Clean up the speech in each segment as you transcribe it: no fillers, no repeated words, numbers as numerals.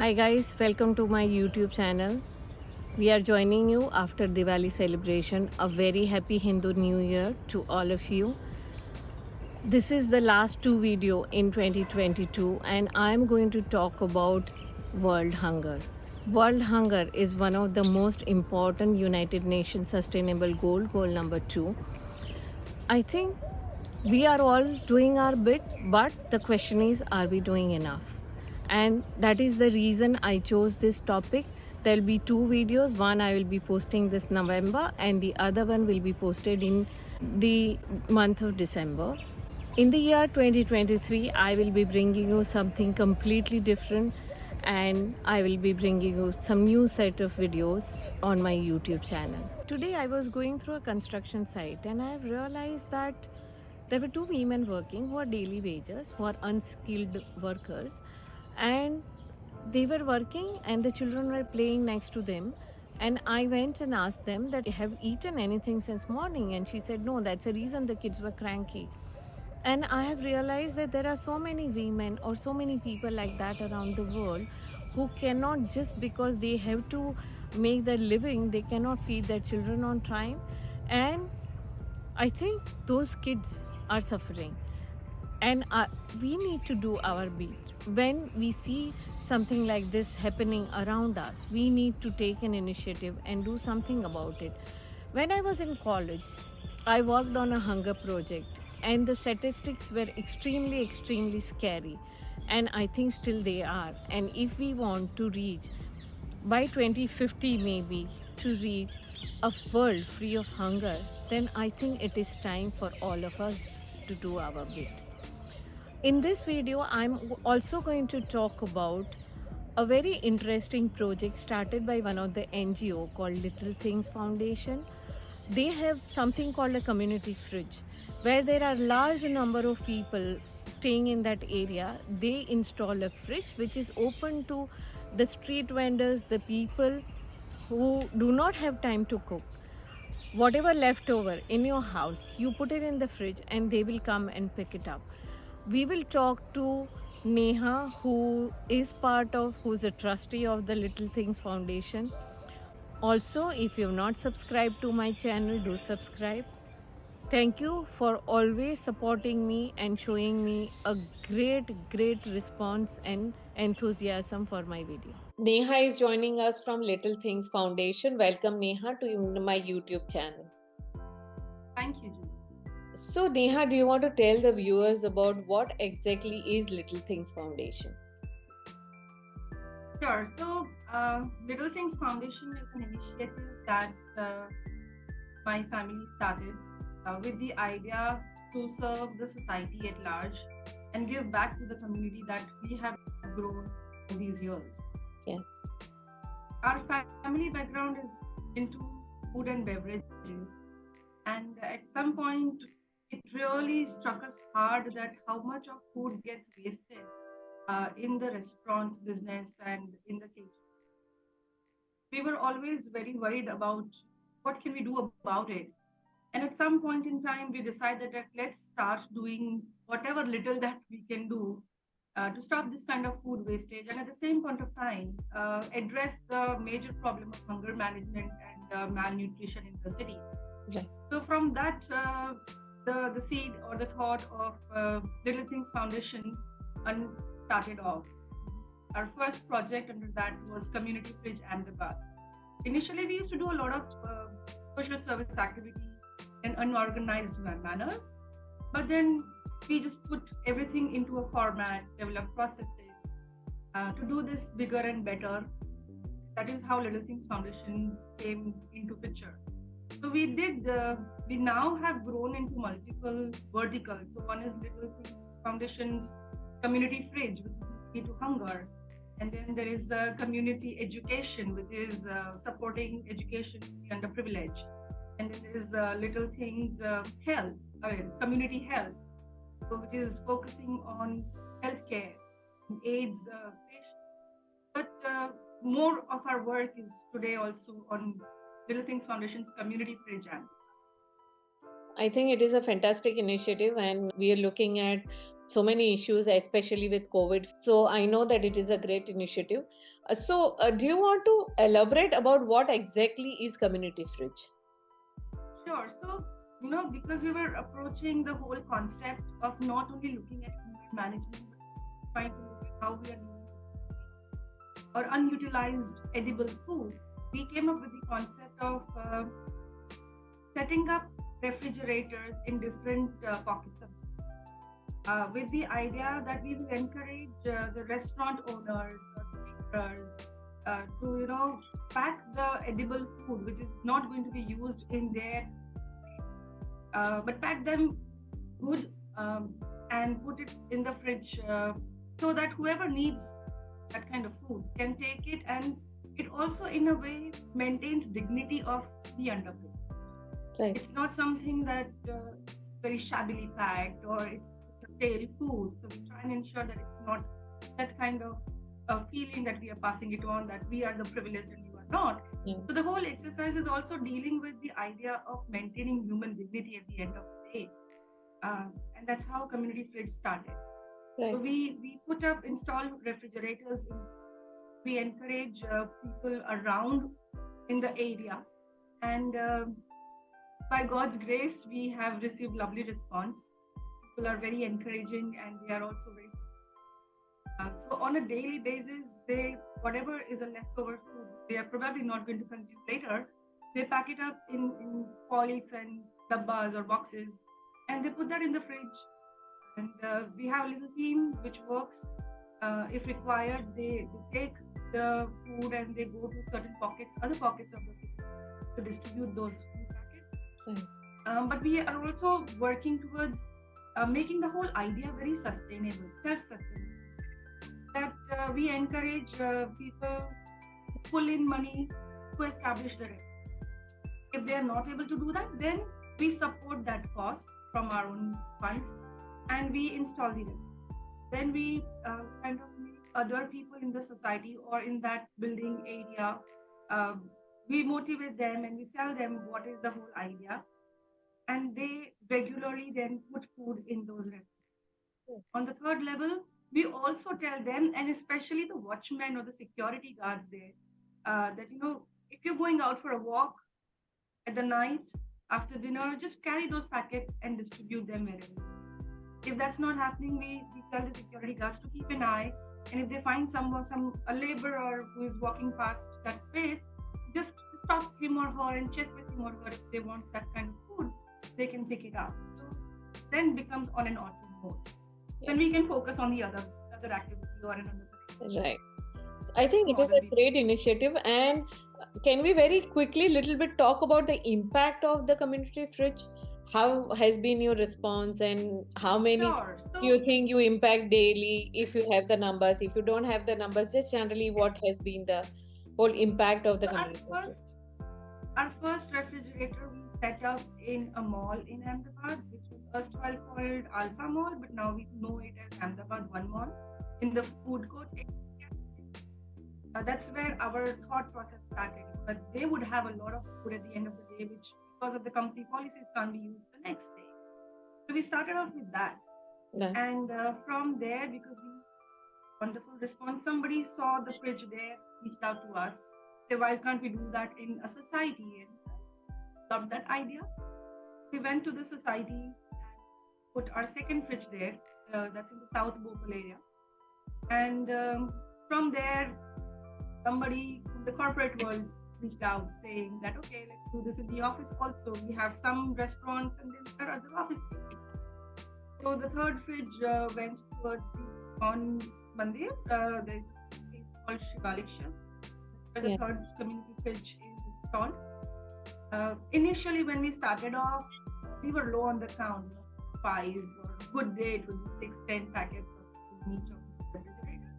Hi guys, welcome to my YouTube channel. We are joining you after Diwali celebration. A very happy Hindu New Year to all of you. This is the last two video in 2022 and I am going to talk about world hunger. World hunger is one of the most important United Nations sustainable goal number 2. I think we are all doing our bit, but the question is, are we doing enough? And that is the reason I chose this topic. There'll be two videos. One I will be posting this November, and the other one will be posted in the month of December. In the year 2023, I will be bringing you something completely different, and I will be bringing you some new set of videos on my YouTube channel. Today I was going through a construction site and I have realized that there were two women working who are daily wages, who are unskilled workers, and they were working and the children were playing next to them. And I went and asked them that have eaten anything since morning, and she said no, that's the reason the kids were cranky. And I have realized that there are so many women or so many people like that around the world who cannot, just because they have to make their living, they cannot feed their children on time. And I think those kids are suffering. And we need to do our bit. When we see something like this happening around us, we need to take an initiative and do something about it. When I was in college, I worked on a hunger project, and the statistics were extremely scary. And I think still they are. And if we want to reach by 2050, maybe, to reach a world free of hunger, then I think it is time for all of us to do our bit. In this video, I'm also going to talk about a very interesting project started by one of the NGO called Little Things Foundation. They have something called a community fridge, where there are large number of people staying in that area. They install a fridge which is open to the street vendors, the people who do not have time to cook. Whatever leftover in your house, you put it in the fridge and they will come and pick it up. We will talk to Neha, who's a trustee of the Little Things Foundation. Also, if you have not subscribed to my channel, do subscribe. Thank you for always supporting me and showing me a great response and enthusiasm for my video. Neha is joining us from Little Things Foundation. Welcome, Neha, to my YouTube channel. Thank you, Julie. So, Neha, do you want to tell the viewers about what exactly is Little Things Foundation? Sure. So, Little Things Foundation is an initiative that my family started with the idea to serve the society at large and give back to the community that we have grown in these years. Yeah. Our family background is into food and beverages, and at some point, it really struck us hard that how much of food gets wasted in the restaurant business and in the kitchen. We were always very worried about what can we do about it. And at some point in time, we decided that let's start doing whatever little that we can do to stop this kind of food wastage, and at the same point of time, address the major problem of hunger management and malnutrition in the city. Yeah. So from that, the seed or the thought of Little Things Foundation started off. Our first project under that was Community Fridge Ahmedabad. Initially, we used to do a lot of social service activity in an unorganized manner, but then we just put everything into a format, develop processes to do this bigger and better. That is how Little Things Foundation came into picture. So we now have grown into multiple verticals. So one is Little Things Foundation's Community Fridge, which is key to hunger. And then there is community education, which is supporting education for the underprivileged. And then there is Little Things Health, community health, which is focusing on healthcare, AIDS patients. But more of our work is today also on Little Things Foundation's Community Fridge. I think it is a fantastic initiative, and we are looking at so many issues, especially with COVID. So I know that it is a great initiative. Do you want to elaborate about what exactly is community fridge? Sure. So, because we were approaching the whole concept of not only looking at human management, but trying to look at how we are dealing with or unutilized edible food, we came up with the concept of setting up refrigerators in different pockets of the city, with the idea that we will encourage the restaurant owners or caterers to pack the edible food which is not going to be used in their space, but pack them good, and put it in the fridge, so that whoever needs that kind of food can take it, and it also in a way maintains dignity of the underprivileged. Right. It's not something that it's very shabbily packed or it's a stale food. So we try and ensure that it's not that kind of feeling that we are passing it on, that we are the privileged and you are not. Yeah. So the whole exercise is also dealing with the idea of maintaining human dignity at the end of the day. And that's how Community Fridge started. Right. So we install refrigerators. We encourage people around in the area, and by God's grace, we have received lovely response. People are very encouraging, and they are also very. So on a daily basis, whatever is a leftover food, they are probably not going to consume later. They pack it up in foils and dabbas or boxes, and they put that in the fridge. And we have a little team which works. If required, they take the food and they go to certain other pockets of the city to distribute those food packets. But we are also working towards making the whole idea very sustainable, self-sustainable. That we encourage people to pull in money to establish the rent. If they are not able to do that, then we support that cost from our own funds and we install the rent. Then we kind of make other people in the society or in that building area, we motivate them and we tell them what is the whole idea, and they regularly then put food in those restaurants. On the third level, we also tell them, and especially the watchmen or the security guards there, that if you're going out for a walk at the night after dinner, just carry those packets and distribute them wherever. If that's not happening, we tell the security guards to keep an eye, and if they find a laborer who is walking past that space, just stop him or her and check with him or her if they want that kind of food, they can pick it up. So then becomes on an auto mode. Then we can focus on the other activity or another. Right. I think it is a great initiative. And can we very quickly little bit talk about the impact of the community fridge? How has been your response and how many do you think you impact daily? If you have the numbers, if you don't have the numbers, just generally what has been the whole impact of the community fridge? Our first refrigerator we set up in a mall in Ahmedabad, which was erstwhile called Alpha Mall, but now we know it as Ahmedabad One Mall, in the food court. That's where our thought process started. But they would have a lot of food at the end of the day, which because of the company policies can't be used the next day. So we started off with that. Yeah. And from there, because we wonderful response, somebody saw the fridge there, reached out to us. Said, why can't we do that in a society? And loved that idea. We went to the society and put our second fridge there. That's in the South Bhopal area. And from there, somebody in the corporate world reached out saying that, okay, let's do this in the office also. We have some restaurants and then there are other office spaces. So the third fridge went towards the ISKCON Mandir. There's a place called Shivaliksha. That's where the third community fridge is installed. Initially, when we started off, we were low on the count, 5, or a good day it would be 6, 10 packets of each of the refrigerator.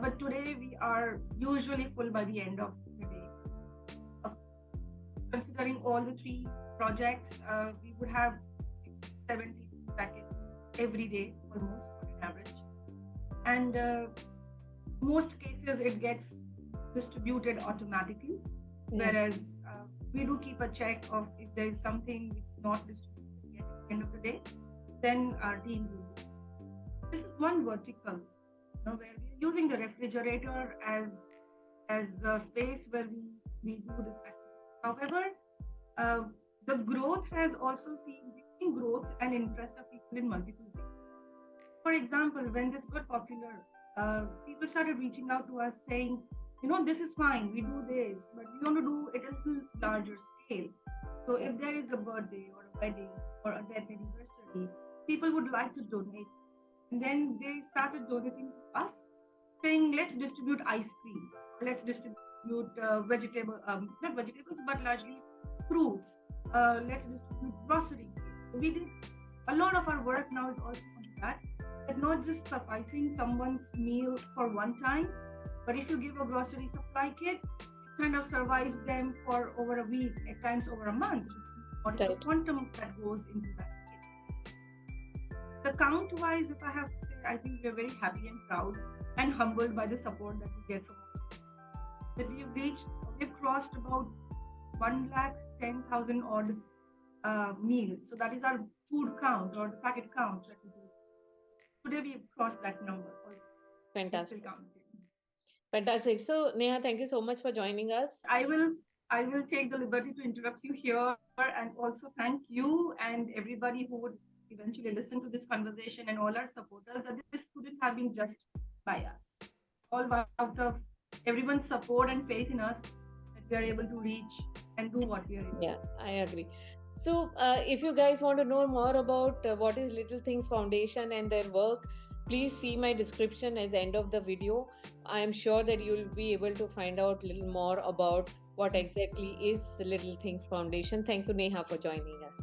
But today we are usually full by the end of the day. Considering all the 3 projects, we would have 60, 70 packets every day, almost on an average. And most cases it gets distributed automatically, whereas we do keep a check of if there is something which is not distributed yet at the end of the day, then our team will distribute. This is one vertical, where we're using the refrigerator as a space where we do this activity. However, the growth has also seen growth and interest of people in multiple ways. For example, when this got popular, people started reaching out to us saying, this is fine, we do this, but we want to do it at a little larger scale. So if there is a birthday or a wedding or a death anniversary, people would like to donate. And then they started donating to us, saying, let's distribute ice creams, or let's distribute not vegetables, but largely fruits. Let's distribute grocery kits. So we did a lot of our work now is also on that not just sufficing someone's meal for one time, but if you give a grocery supply kit, it kind of survives them for over a week, at times over a month. What is the quantum that goes into that kit? The count-wise, if I have to say, I think we're very happy and proud and humbled by the support that we get from that we've crossed about 110,000 odd meals. So that is our food count or the packet count that we do. Today we've crossed that number. Fantastic. Fantastic. So Neha, thank you so much for joining us. I will take the liberty to interrupt you here and also thank you and everybody who would eventually listen to this conversation and all our supporters, that this couldn't have been just by us. All out of everyone's support and faith in us that we are able to reach and do what we are able to. Yeah, I agree. So if you guys want to know more about what is Little Things Foundation and their work, please see my description as end of the video. I am sure that you will be able to find out a little more about what exactly is Little Things Foundation. Thank you, Neha, for joining us.